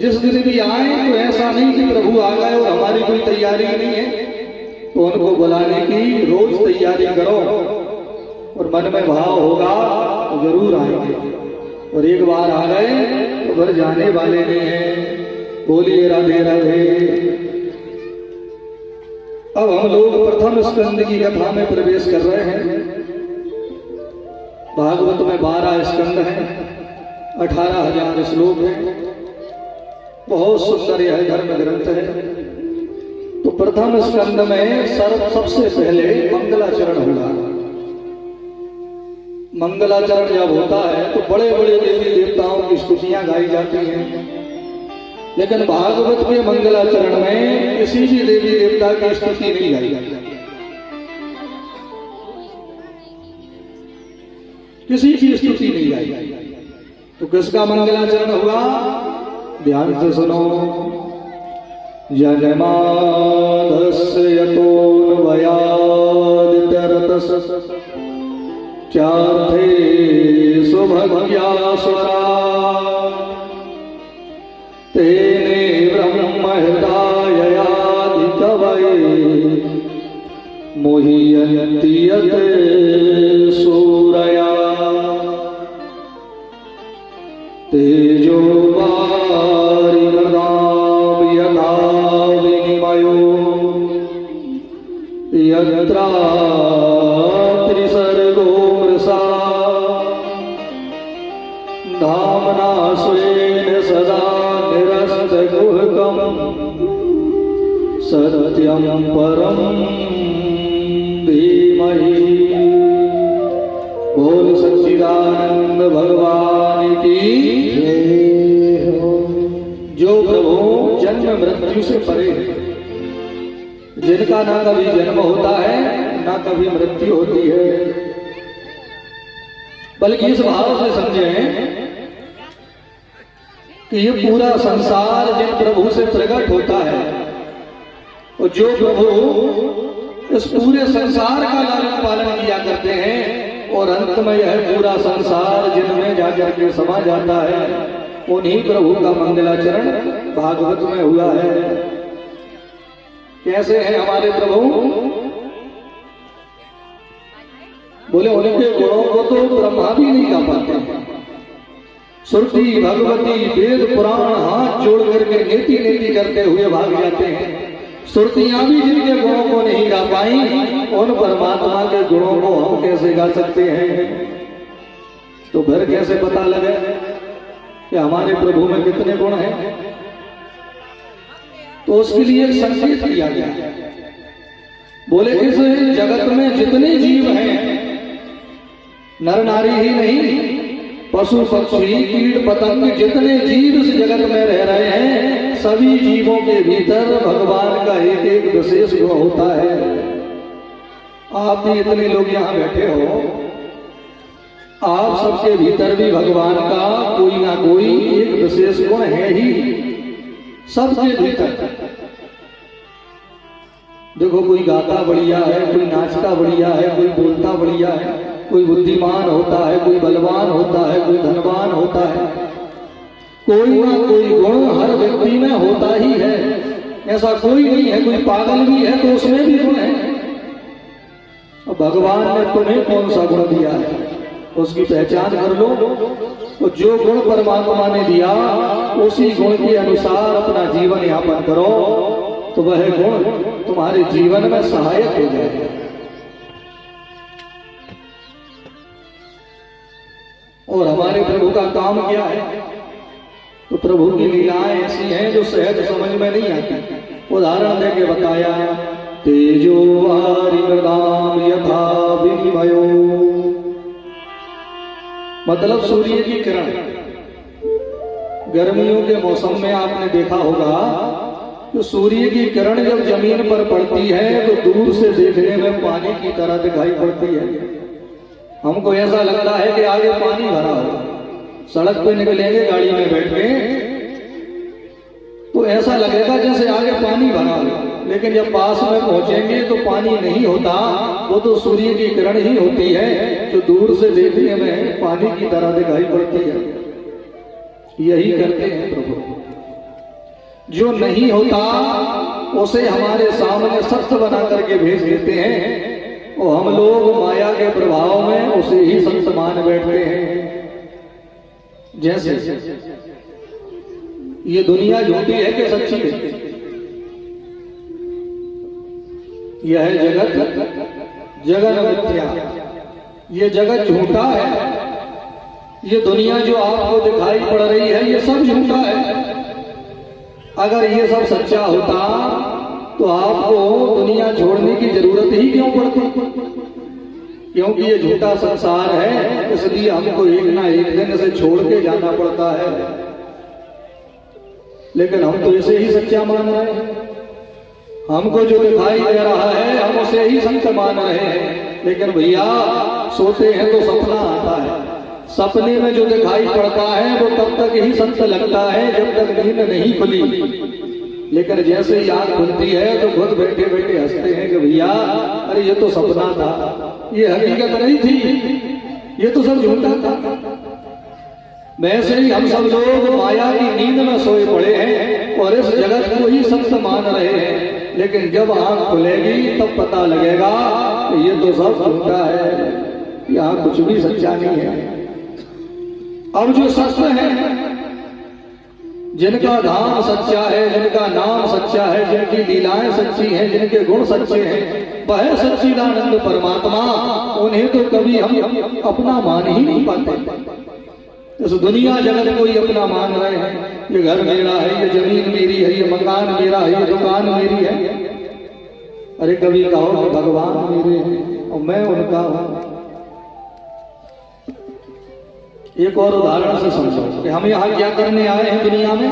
जिस दिन भी आए तो ऐसा नहीं कि प्रभु आ गए और हमारी कोई तैयारी नहीं है, तो उनको बुलाने की रोज तैयारी करो और मन में भाव होगा तो जरूर आएंगे। और एक बार आ गए तो घर जाने वाले नहीं हैं। बोलिए राधे राधे। अब हम लोग प्रथम स्कंद की कथा में प्रवेश कर रहे हैं। भागवत में 12 स्कंद हैं, 18,000 श्लोक हैं। बहुत सुंदर यह धर्म ग्रंथ है। तो प्रथम स्कंद में सबसे पहले मंगलाचरण हुआ। मंगलाचरण जब होता है तो बड़े बड़े देवी देवताओं की स्तुतियां गाई जाती हैं, लेकिन भागवत के मंगलाचरण में किसी भी देवी देवता की स्तुति नहीं गाई जाती, किसी की स्तुति नहीं गाई जाती। तो किसका मंगलाचरण हुआ? ध्यान से सुनो। जयमानस्य यतोऽन्वयादित्यरतस् चार्थे सुभग्यास्वरा तेने ब्रह्महृदाययादिकवये मोहयन्ति यत् सूरया तेजो वारिमृदां यथा विनिमयो यत्रा धामना स्वेन सदा निरस्तगुहकं सत्यं परं धीमहि। बोल सच्चिदानंद भगवान की जय हो। जो प्रभु जन्म मृत्यु से परे है, जिनका ना कभी जन्म होता है ना कभी मृत्यु होती है, बल्कि इस भाव से समझें कि ये पूरा संसार जिन प्रभु से प्रकट होता है और जो प्रभु इस पूरे संसार का लालन पालन किया करते हैं और अंत में यह पूरा संसार जिनमें जाकर के समा जाता है, उन्हीं प्रभु का मंगलाचरण भागवत में हुआ है। कैसे हैं हमारे प्रभु? बोले उनके गुणों को तो ब्रह्मा भी नहीं गा पाते। श्रुति भगवती वेद पुराण हाथ जोड़ करके नेति नेति करते हुए भाग जाते हैं। श्रुतियां भी जिनके गुणों को नहीं गा पाई, उन परमात्मा के गुणों को हम कैसे गा सकते हैं? तो फिर कैसे पता लगे कि हमारे प्रभु में कितने गुण हैं? तो उसके लिए एक संकेत किया गया। बोले इस जगत में जितने जीव हैं, नर नारी ही नहीं, पशु पक्षी कीट पतंग जितने जीव इस जगत में रह रहे हैं, सभी जीवों के भीतर भगवान का एक एक विशेष गुण होता है। आप भी इतने लोग यहाँ बैठे हो, आप सबके भीतर भी भगवान का कोई ना कोई एक विशेष गुण है ही, सबके भीतर। देखो कोई गाता बढ़िया है, कोई नाचता बढ़िया है, कोई बोलता बढ़िया है, कोई बुद्धिमान होता है, कोई बलवान होता है, कोई धनवान होता है, कोई ना कोई गुण हर व्यक्ति में होता ही है। ऐसा कोई नहीं है। कोई पागल भी है तो उसमें भी गुण है। और भगवान ने तुम्हें कौन सा गुण दिया है उसकी पहचान कर लो। तो जो गुण परमात्मा ने दिया उसी गुण के अनुसार अपना जीवन यापन करो, तो वह गुण तुम्हारे जीवन में सहायक हो जाएगा। और हमारे प्रभु का काम क्या है? तो प्रभु की लीलाएं ऐसी हैं जो सहज समझ में नहीं आती। उदाहरण देके बताया, तेजो वारिमृदां यथा विनिमयो, मतलब सूर्य की किरण। गर्मियों के मौसम में आपने देखा होगा तो सूर्य की किरण जब जमीन पर पड़ती है तो दूर से देखने में पानी की तरह दिखाई पड़ती है। हमको ऐसा लगता है कि आगे पानी भरा हो। सड़क पे निकलेंगे गाड़ी में बैठ के तो ऐसा लगेगा जैसे आगे पानी भरा हो, लेकिन जब पास में पहुंचेंगे तो पानी नहीं होता, वो तो सूर्य की किरण ही होती है जो दूर से देखने में पानी की तरह दिखाई पड़ती है। यही करते हैं प्रभु। जो नहीं होता उसे हमारे सामने सत्य बना करके भेज देते हैं और हम लोग माया के प्रभाव में उसे ही सत्य मान बैठते हैं। जैसे ये दुनिया झूठी है कि सच्ची है? यह है जगत जगन मिथ्या, ये जगत झूठा है। ये दुनिया जो आपको दिखाई पड़ रही है ये सब झूठा है। अगर ये सब सच्चा होता तो आपको दुनिया छोड़ने की जरूरत ही क्यों पड़ती? क्योंकि ये झूठा संसार है, इसलिए हमको एक ना एक दिन इसे छोड़ के जाना पड़ता है। लेकिन हम तो इसे ही सच्चा मान रहे हैं। हमको जो दिखाई दे रहा है हम उसे ही सत्य मान रहे हैं। लेकिन भैया सोते हैं तो सपना आता है, सपने में जो दिखाई पड़ता है वो तब तक ही सत्य लगता है जब तक नींद नहीं खुली। लेकिन जैसे ही आंख खुलती है तो खुद बैठे बैठे हंसते हैं कि भैया अरे ये तो सपना था, ये हकीकत नहीं थी, ये तो सब झूठा था। वैसे ही हम सब लोग माया की नींद में सोए पड़े हैं और इस जगत को ही सत्य मान रहे हैं। लेकिन जब आंख खुलेगी तब पता लगेगा कि ये तो सब झूठा है, यहाँ कुछ भी सच्चा नहीं है। अब जो सत्य है, जिनका धाम सच्चा है, जिनका नाम सच्चा है, जिनकी लीलाएं सच्ची हैं, जिनके गुण सच्चे हैं, वह सच्चिदानंद परमात्मा, उन्हें तो कभी हम अपना मान ही नहीं पाते। इस दुनिया जगत को ही अपना मान रहे हैं। ये घर मेरा है, ये जमीन मेरी है, ये मकान मेरा है, ये दुकान मेरी है। अरे कभी कहो कि भगवान मेरे हैं और मैं उनका हूं। एक और उदाहरण से समझो कि हम यहां क्या करने आए हैं दुनिया में।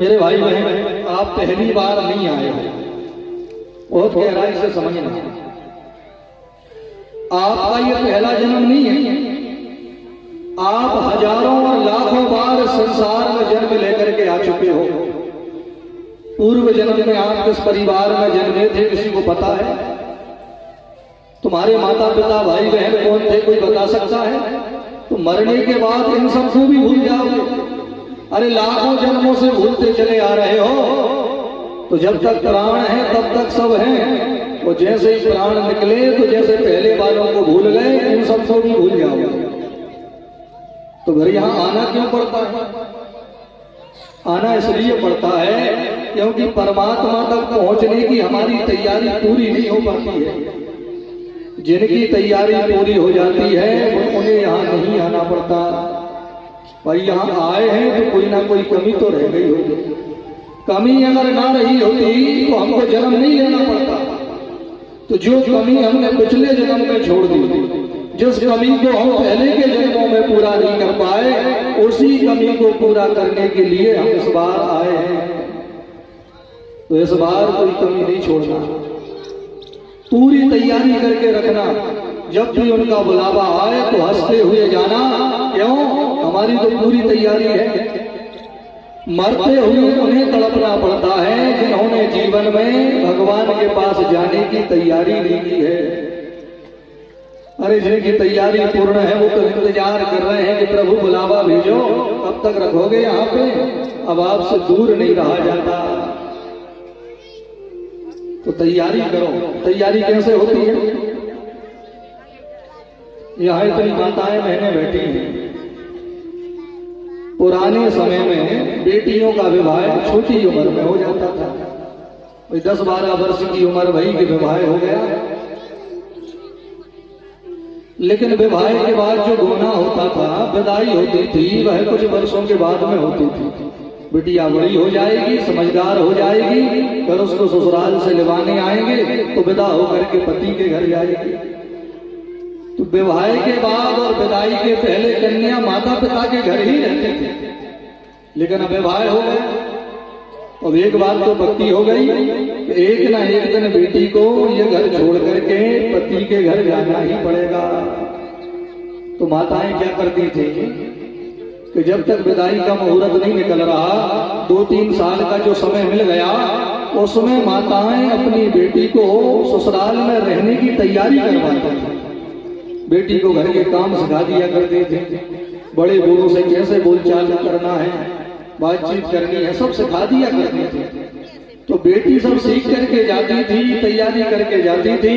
मेरे भाई बहन, आप पहली बार नहीं आए हो, बहुत गहराई से समझना। आपका ये पहला जन्म नहीं है। आप हजारों और लाखों बार संसार में जन्म लेकर के आ चुके हो। पूर्व जन्म में आप किस परिवार में जन्मे थे किसी को पता है? तुम्हारे माता पिता भाई बहन कौन थे कोई बता सकता है? तो मरने के बाद इन सबको भी भूल जाओगे। अरे लाखों जन्मों से भूलते चले आ रहे हो। तो जब तक प्राण है तब तक सब है, और जैसे ही प्राण निकले तो जैसे पहले वालों को भूल गए इन सबको भी भूल जाओगे। तो फिर यहां आना क्यों पड़ता है? आना इसलिए पड़ता है क्योंकि परमात्मा तक पहुंचने की हमारी तैयारी पूरी नहीं हो पाती है। जिनकी तैयारी पूरी हो जाती है उन्हें यहाँ नहीं आना पड़ता। भाई यहाँ आए हैं तो कोई ना कोई कमी तो रह गई होगी। कमी अगर ना रही होती तो हमको जन्म नहीं लेना पड़ता। तो जो कमी हमने पिछले जन्म में छोड़ दी, जिस कमी को हम पहले के जन्मों में पूरा नहीं कर पाए, उसी कमी को पूरा करने के लिए हम इस बार आए हैं। तो इस बार कोई कमी नहीं छोड़ना, पूरी तैयारी करके रखना। जब भी उनका बुलावा आए तो हंसते हुए जाना। क्यों? हमारी तो पूरी तैयारी है। मरते हुए उन्हें तड़पना पड़ता है जिन्होंने जीवन में भगवान के पास जाने की तैयारी नहीं की है। अरे जिनकी तैयारी पूर्ण है वो तो इंतजार कर रहे हैं कि प्रभु बुलावा भेजो, कब तक रखोगे यहाँ पे, अब आपसे दूर नहीं रहा जाता। तो तैयारी करो। तैयारी कैसे होती है? यहाँ इतनी माताएं बहनें बैठी हैं। पुराने समय में बेटियों का विवाह छोटी उम्र में हो जाता था। 10-12 वर्ष की उम्र वही के विवाह हो गया। लेकिन विवाह के बाद जो गुना होता था, विदाई होती थी, वह कुछ वर्षों के बाद में होती थी। बिटिया बड़ी हो जाएगी, समझदार हो जाएगी, फिर उसको ससुराल से लिवाने आएंगे तो विदा होकर के पति के घर जाएगी। तो विवाह के बाद और विदाई के पहले कन्या माता पिता के घर ही रहती थी। लेकिन अब विवाह हो गया। अब एक बात तो पक्की हो गई कि एक ना एक दिन बेटी को ये घर छोड़ करके पति के घर जाना ही पड़ेगा। तो माताएं क्या करती थी कि जब तक विदाई का मुहूर्त नहीं निकल रहा, 2-3 साल का जो समय मिल गया, उसमें माताएं अपनी बेटी को ससुराल में रहने की तैयारी करवाती थी। बेटी को घर के काम सिखा दिया करते थे। बड़े बूढ़ों से कैसे बोलचाल करना है, बातचीत करनी है, सब सिखा दिया करते थे। तो बेटी सब सीख करके जाती थी, तैयारी करके जाती थी,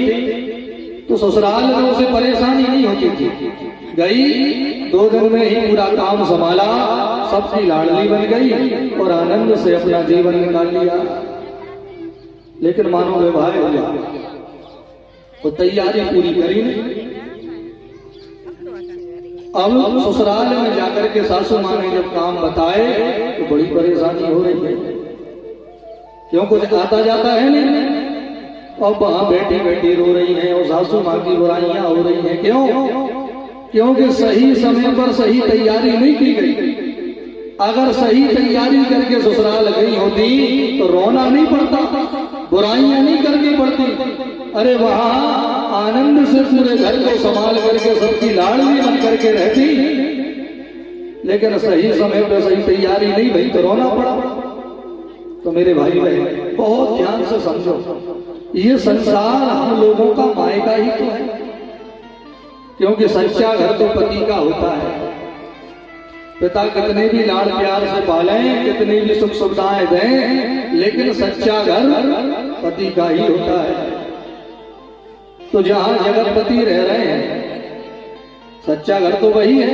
तो ससुराल में उसे परेशानी नहीं होती थी। गई 2 दिन में ही पूरा काम संभाला, सबकी लाडली बन गई और आनंद से अपना जीवन निकाल लिया। लेकिन मानो विवाह हो गया तो तैयारी पूरी करी नहीं। अब ससुराल में जाकर के सासू माँ ने जब काम बताए तो बड़ी परेशानी हो रही है, क्यों कुछ आता जाता है नहीं। अब वहां बैठी बैठी रो रही हैं और सासू माँ की बुराइयां हो रही हैं। क्यों? क्योंकि सही समय पर सही तैयारी नहीं की गई। अगर सही तैयारी करके ससुराल गई होती तो रोना नहीं पड़ता, बुराइयां नहीं करनी पड़ती। अरे वहां आनंद से पूरे घर को संभाल करके सबकी लाडली बन करके रहती। लेकिन सही समय पर सही तैयारी नहीं भई तो रोना पड़ा। तो मेरे भाई बहन बहुत ध्यान से समझो, ये संसार हम लोगों का मायका ही तो है। क्योंकि सच्चा घर तो पति का होता है। पिता कितने भी लाड़ प्यार से पालें, कितनी भी सुख सुविधाएं दें, लेकिन सच्चा घर पति का ही होता है। तो जहां जगतपति रह रहे हैं, सच्चा घर तो वही है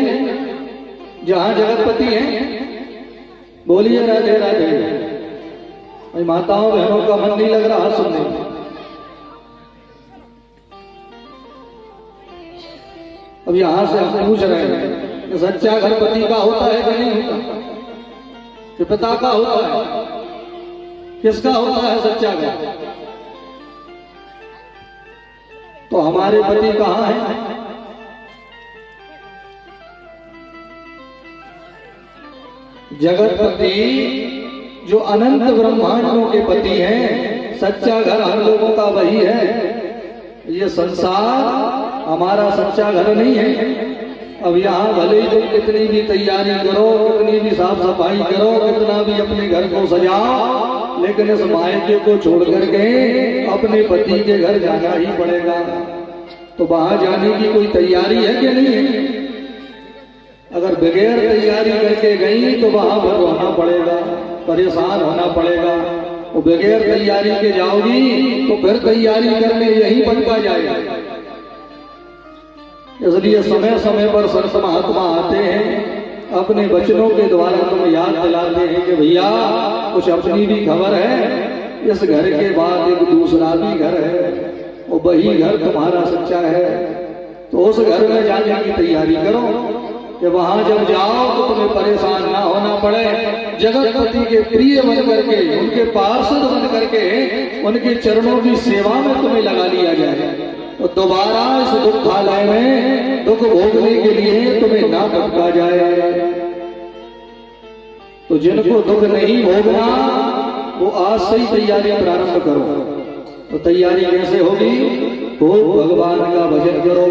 जहां जगतपति है। बोलिए राधे राधे। माताओं बहनों का मन नहीं लग रहा सुनने में। अब यहां से हम पूछ रहे हैं कि सच्चा घर पति का होता है कि नहीं होता? कि पिता का होता है? किसका होता है सच्चा घर? तो हमारे पति कहां हैं? जगतपति जो अनंत ब्रह्मांडों के पति हैं, सच्चा घर हम लोगों का वही है। ये संसार हमारा सच्चा घर नहीं है। अब यहाँ भले ही तुम कितनी भी तैयारी करो, कितनी भी साफ सफाई करो, कितना भी अपने घर को सजाओ, लेकिन इस मायके को छोड़ करके अपने पति के घर जाना ही पड़ेगा। तो वहां जाने की कोई तैयारी है कि नहीं है? अगर बगैर तैयारी करके गई तो वहां पर रोना पड़ेगा, परेशान होना पड़ेगा। और बगैर तैयारी के जाओगी तो फिर तैयारी करने यही बनता जाएगा। इसलिए समय समय पर संत महात्मा आते हैं, अपने वचनों के द्वारा तुम्हें याद दिलाते हैं कि भैया कुछ अपनी भी खबर है, इस घर के बाद एक दूसरा भी घर है और वही घर तुम्हारा सच्चा है। तो उस घर में जाने की तैयारी करो कि वहां जब जाओ तो तुम्हें परेशान ना होना पड़े। जगतपति के प्रिय बन करके, उनके पार्षद बन करके उनके चरणों की सेवा में तुम्हें लगा लिया जाए। तो दोबारा इस दुखालय में दुख भोगने के लिए तुम्हें ना भटका जाए। तो जिनको दुख नहीं भोगना वो आज से ही तैयारी प्रारंभ करो। तो तैयारी कैसे होगी? खूब भगवान का भजन करो,